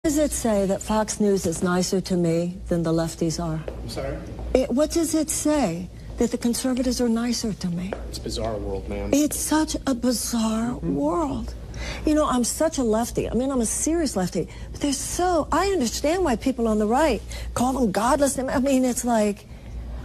Does it say that Fox News is nicer to me than the lefties are? I'm sorry? What does it say? That the conservatives are nicer to me? It's a bizarre world, man. It's such a bizarre world. You know, I'm such a lefty. I mean, I'm a serious lefty. But I understand why people on the right call them godless. I mean, it's like,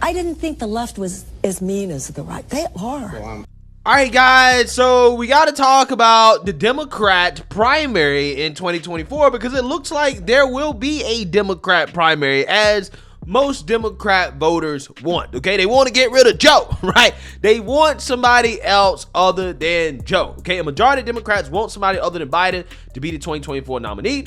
I didn't think the left was as mean as the right. They are. All right, guys, so we got to talk about the Democrat primary in 2024 because it looks like there will be a Democrat primary, as most Democrat voters want. Okay, they want to get rid of Joe, right? They want somebody else other than Joe. Okay, a majority of Democrats want somebody other than Biden to be the 2024 nominee.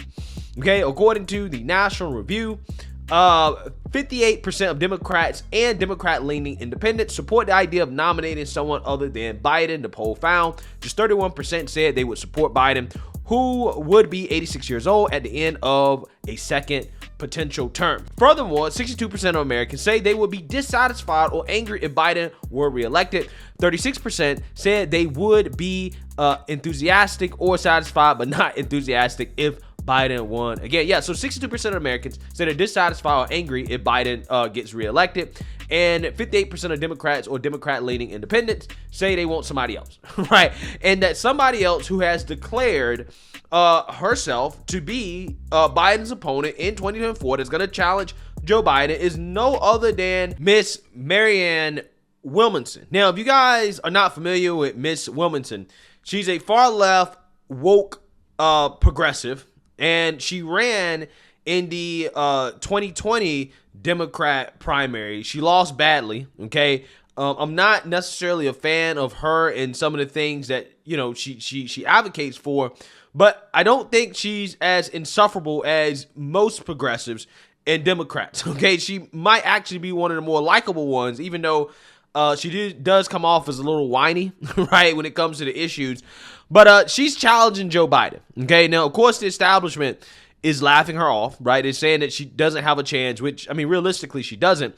Okay, according to the National Review, 58% of Democrats and Democrat-leaning independents support the idea of nominating someone other than Biden. The poll found just 31% said they would support Biden, who would be 86 years old at the end of a second potential term. Furthermore, 62% of Americans say they would be dissatisfied or angry if Biden were reelected. 36% said they would be enthusiastic or satisfied, but not enthusiastic if Biden won again. Yeah, so 62% of Americans say they're dissatisfied or angry if Biden gets reelected. And 58% of Democrats or Democrat-leaning independents say they want somebody else, right? And that somebody else who has declared herself to be Biden's opponent in 2024 that's going to challenge Joe Biden is no other than Miss Marianne Williamson. Now, if you guys are not familiar with Miss Williamson, she's a far-left, woke progressive, and she ran in the 2020 Democrat primary. She lost badly, okay? I'm not necessarily a fan of her and some of the things that, you know, she advocates for, but I don't think she's as insufferable as most progressives and Democrats, okay? She might actually be one of the more likable ones, even though she does come off as a little whiny, right, when it comes to the issues. But she's challenging Joe Biden, okay? Now, of course, the establishment is laughing her off, right? They're saying that she doesn't have a chance, which, I mean, realistically, she doesn't.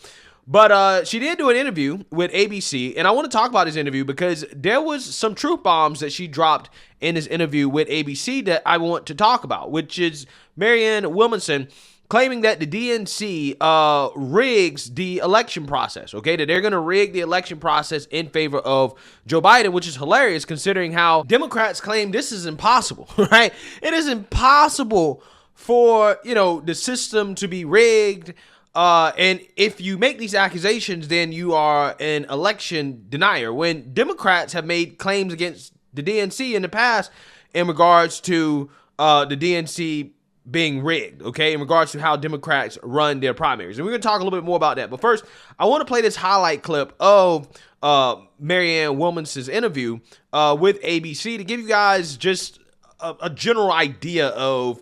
But she did do an interview with ABC, and I want to talk about this interview because there was some truth bombs that she dropped in this interview with ABC that I want to talk about, which is Marianne Williamson claiming that the DNC rigs the election process, okay? That they're going to rig the election process in favor of Joe Biden, which is hilarious considering how Democrats claim this is impossible, right? It is impossible for, you know, the system to be rigged. And if you make these accusations, then you are an election denier. When Democrats have made claims against the DNC in the past in regards to the DNC being rigged, okay, in regards to how Democrats run their primaries. And we're going to talk a little bit more about that. But first, I want to play this highlight clip of Marianne Williamson's interview with ABC to give you guys just a general idea of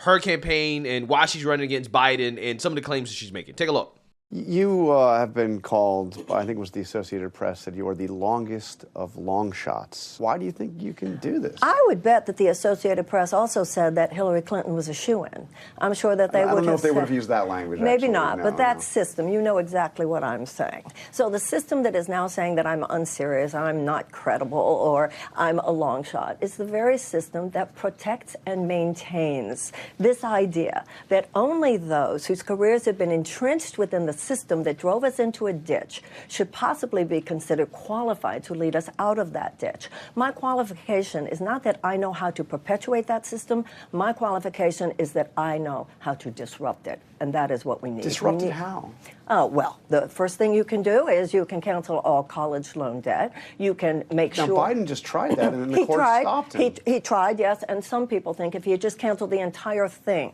her campaign and why she's running against Biden and some of the claims that she's making. Take a look. You have been called, I think it was the Associated Press, that you are the longest of long shots. Why do you think you can do this? I would bet that the Associated Press also said that Hillary Clinton was a shoo-in. I'm sure that they would have I don't know if they would have used that language. Maybe actually. not, No, but that no. system, you know exactly what I'm saying. So the system that is now saying that I'm unserious, I'm not credible, or I'm a long shot, is the very system that protects and maintains this idea that only those whose careers have been entrenched within the system that drove us into a ditch should possibly be considered qualified to lead us out of that ditch. My qualification is not that I know how to perpetuate that system. My qualification is that I know how to disrupt it, and that is what we need. Disrupt it how? Well, the first thing you can do is you can cancel all college loan debt. You can make Now, sure... Biden just tried that, and then the court stopped him. He tried, yes, and some people think if he had just canceled the entire thing,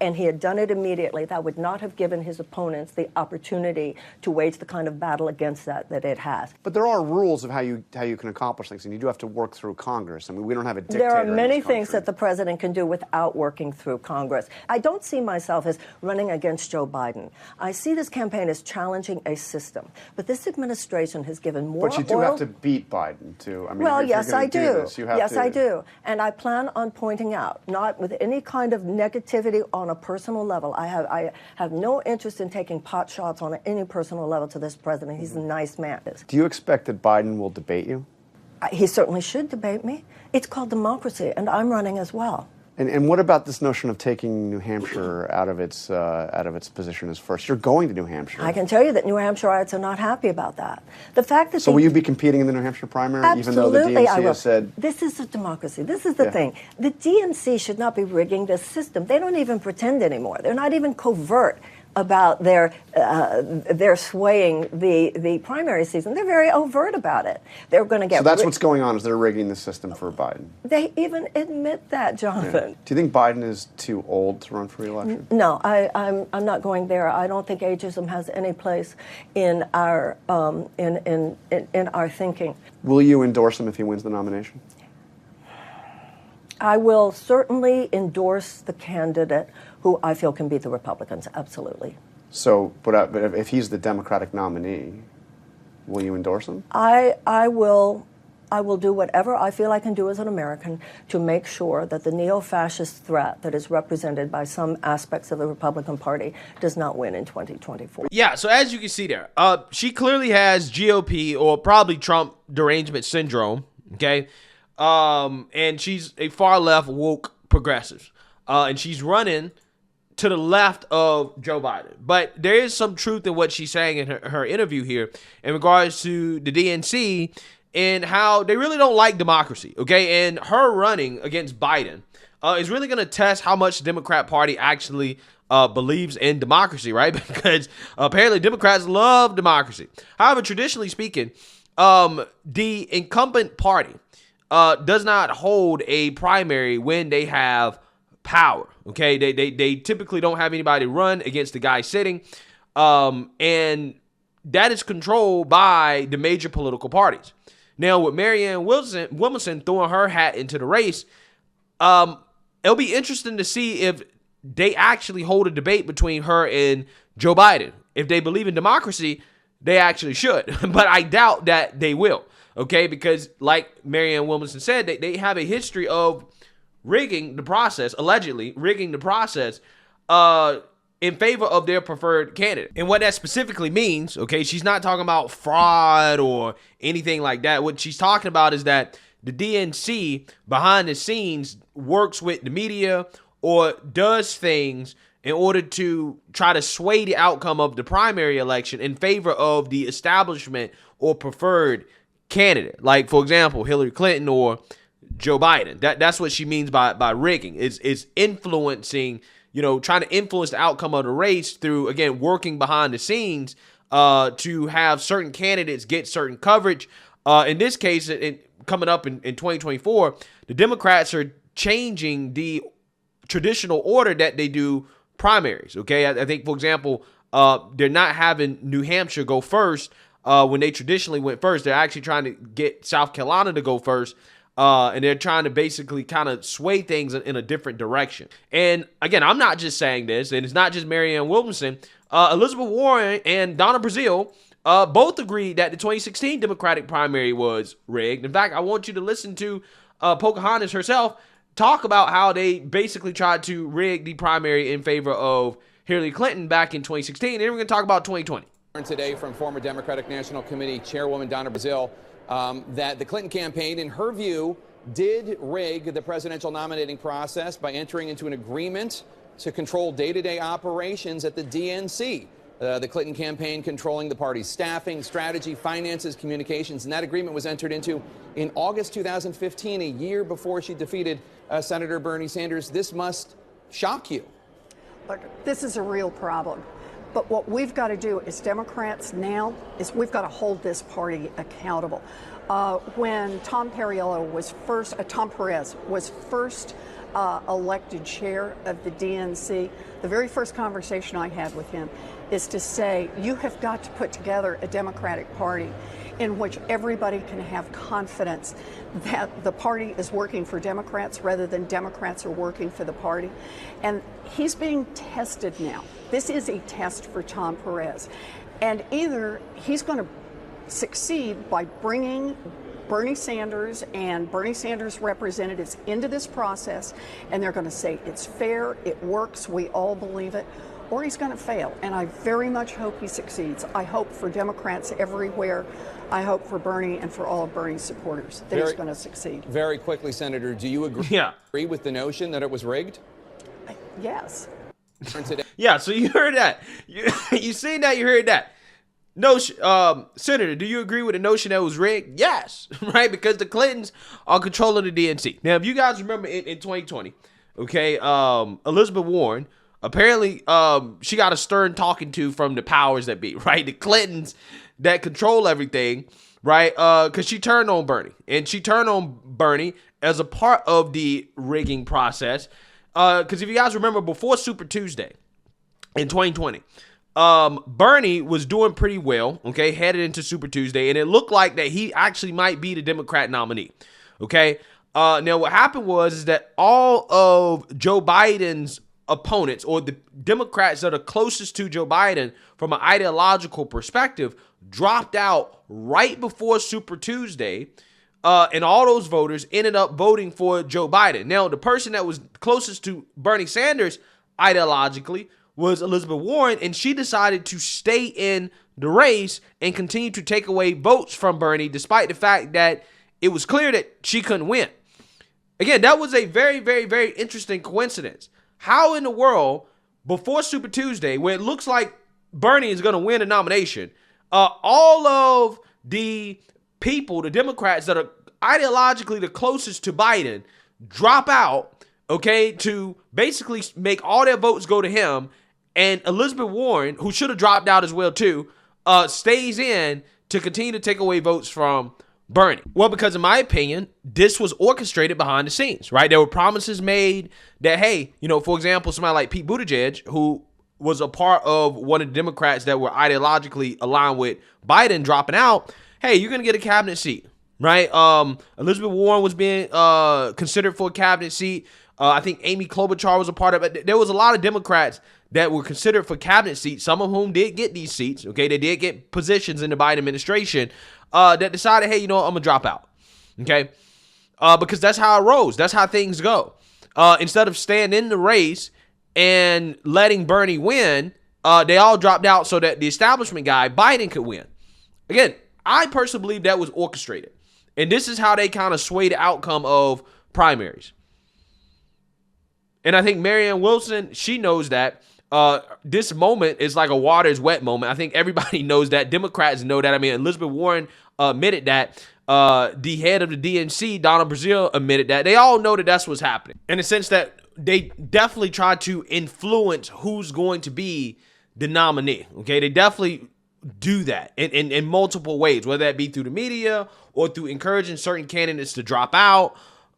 and he had done it immediately, that would not have given his opponents the opportunity to wage the kind of battle against that it has. But there are rules of how you can accomplish things, and you do have to work through Congress. I mean, we don't have a dictator. There are in many this country. things that the president can do without working through Congress. I don't see myself as running against Joe Biden. I see this campaign as challenging a system. But this administration has given more But you do have to beat Biden, too. I mean, well, if yes, you're I gonna do. This, you have yes, to... I do. And I plan on pointing out, not with any kind of negativity on a personal level. I have no interest in taking pot shots on any personal level to this president. He's a nice man. Do you expect that Biden will debate you? He certainly should debate me. It's called democracy, and I'm running as well. And what about this notion of taking New Hampshire out of its position as first? You're going to New Hampshire. I can tell you that New Hampshireites are not happy about that. The fact that so will you be competing in the New Hampshire primary, absolutely, even though the DNC has said this is a democracy? This is the thing. The DNC should not be rigging this system. They don't even pretend anymore. They're not even covert about their swaying the primary season. They're very overt about it. They're going to get. So that's what's going on, is they're rigging the system for Biden. They even admit that, Jonathan. Yeah. Do you think Biden is too old to run for re-election? No, I'm not going there. I don't think ageism has any place in our in our thinking. Will you endorse him if he wins the nomination? I will certainly endorse the candidate who I feel can beat the Republicans, absolutely. So, but if he's the Democratic nominee, will you endorse him? I will do whatever I feel I can do as an American to make sure that the neo-fascist threat that is represented by some aspects of the Republican Party does not win in 2024. Yeah, so as you can see there, she clearly has GOP or probably Trump derangement syndrome, okay? And she's a far-left woke progressive. And she's running to the left of Joe Biden. But there is some truth in what she's saying in her interview here in regards to the DNC and how they really don't like democracy, okay? And her running against Biden is really going to test how much the Democrat Party actually believes in democracy, right? Because apparently Democrats love democracy. However, traditionally speaking, the incumbent party does not hold a primary when they have power, okay? They typically don't have anybody run against the guy sitting, and that is controlled by the major political parties. Now, with Marianne Williamson throwing her hat into the race, it'll be interesting to see if they actually hold a debate between her and Joe Biden. If they believe in democracy, they actually should, but I doubt that they will, okay? Because like Marianne Williamson said, they have a history of rigging the process, allegedly rigging the process in favor of their preferred candidate. And what that specifically means, okay, she's not talking about fraud or anything like that. What she's talking about is that the DNC behind the scenes works with the media or does things in order to try to sway the outcome of the primary election in favor of the establishment or preferred candidate. Like, for example, Hillary Clinton or Joe Biden. That's what she means by rigging. Is influencing, trying to influence the outcome of the race through, again, working behind the scenes to have certain candidates get certain coverage. In this case, coming up in 2024, the Democrats are changing the traditional order that they do primaries, okay? I think, for example, they're not having New Hampshire go first when they traditionally went first. They're actually trying to get South Carolina to go first. And they're trying to basically kind of sway things in a different direction. And again, I'm not just saying this, and it's not just Marianne Williamson. Elizabeth Warren and Donna Brazile both agreed that the 2016 Democratic primary was rigged. In fact, I want you to listen to Pocahontas herself talk about how they basically tried to rig the primary in favor of Hillary Clinton back in 2016. And then we're going to talk about 2020. Today from former Democratic National Committee Chairwoman Donna Brazile, that the Clinton campaign, in her view, did rig the presidential nominating process by entering into an agreement to control day-to-day operations at the DNC. The Clinton campaign controlling the party's staffing, strategy, finances, communications, and that agreement was entered into in August 2015, a year before she defeated Senator Bernie Sanders. This must shock you. Look, this is a real problem. But what we've got to do as Democrats now is we've got to hold this party accountable. When Tom Perez was first elected chair of the DNC, the very first conversation I had with him is to say, you have got to put together a Democratic Party in which everybody can have confidence that the party is working for Democrats rather than Democrats are working for the party. And he's being tested now. This is a test for Tom Perez. And either he's going to succeed by bringing Bernie Sanders and Bernie Sanders representatives into this process, and they're going to say it's fair, it works, we all believe it, or he's going to fail. And I very much hope he succeeds. I hope for Democrats everywhere. I hope for Bernie and for all of Bernie's supporters that he's going to succeed. Very quickly, Senator, do you agree with the notion that it was rigged? Yes. Yeah, so you heard that. You seen that, you heard that. No, Senator, do you agree with the notion that it was rigged? Yes, right? Because the Clintons are controlling the DNC. Now, if you guys remember in 2020, okay, Elizabeth Warren, apparently she got a stern talking to from the powers that be, right? The Clintons that control everything, right? Because she turned on Bernie. And she turned on Bernie as a part of the rigging process. Because if you guys remember, before Super Tuesday in 2020, Bernie was doing pretty well, okay, headed into Super Tuesday, and it looked like that he actually might be the Democrat nominee, okay? Now, what happened was that all of Joe Biden's opponents, or the Democrats that are closest to Joe Biden from an ideological perspective, dropped out right before Super Tuesday, and all those voters ended up voting for Joe Biden. Now, the person that was closest to Bernie Sanders ideologically was Elizabeth Warren, and she decided to stay in the race and continue to take away votes from Bernie, despite the fact that it was clear that she couldn't win. Again, that was a very, very, very interesting coincidence. How in the world, before Super Tuesday, where it looks like Bernie is going to win a nomination, all of the people, the Democrats that are ideologically the closest to Biden, drop out, okay, to basically make all their votes go to him, and Elizabeth Warren, who should have dropped out as well too, stays in to continue to take away votes from Bernie. Well, because in my opinion, this was orchestrated behind the scenes, right? There were promises made that, hey, you know, for example, somebody like Pete Buttigieg, who was a part of one of the Democrats that were ideologically aligned with Biden dropping out, hey, you're going to get a cabinet seat, right? Elizabeth Warren was being considered for a cabinet seat. I think Amy Klobuchar was a part of it. There was a lot of Democrats that were considered for cabinet seats, some of whom did get these seats, okay? They did get positions in the Biden administration that decided, hey, you know what, I'm going to drop out, okay? Because that's how it rolls. That's how things go. Instead of staying in the race and letting Bernie win, they all dropped out so that the establishment guy, Biden, could win. Again, I personally believe that was orchestrated. And this is how they kind of sway the outcome of primaries. And I think Marianne Williamson, she knows that. This moment is like a water is wet moment. I think everybody knows that. Democrats know that. I mean, Elizabeth Warren admitted that. The head of the DNC, Donna Brazile, admitted that. They all know that that's what's happening. In the sense that they definitely try to influence who's going to be the nominee. Okay, they definitely do that in multiple ways, whether that be through the media or through encouraging certain candidates to drop out,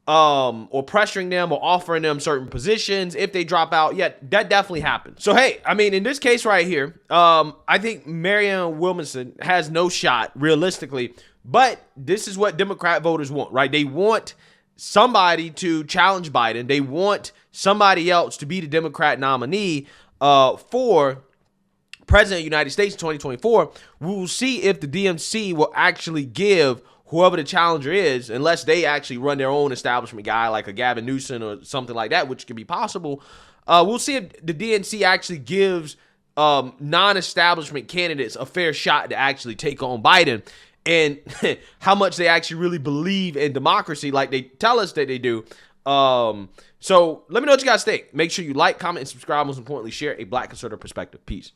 or pressuring them or offering them certain positions if they drop out. Yeah, that definitely happens. So, hey, I mean, in this case right here, I think Marianne Williamson has no shot realistically, but this is what Democrat voters want, right? They want somebody to challenge Biden. They want somebody else to be the Democrat nominee for President of the United States in 2024. We will see if the DNC will actually give whoever the challenger is, unless they actually run their own establishment guy like a Gavin Newsom or something like that, which could be possible. We'll see if the DNC actually gives non-establishment candidates a fair shot to actually take on Biden, and how much they actually really believe in democracy like they tell us that they do. So let me know what you guys think. Make sure you like, comment, and subscribe. Most importantly, share a Black conservative perspective. Peace.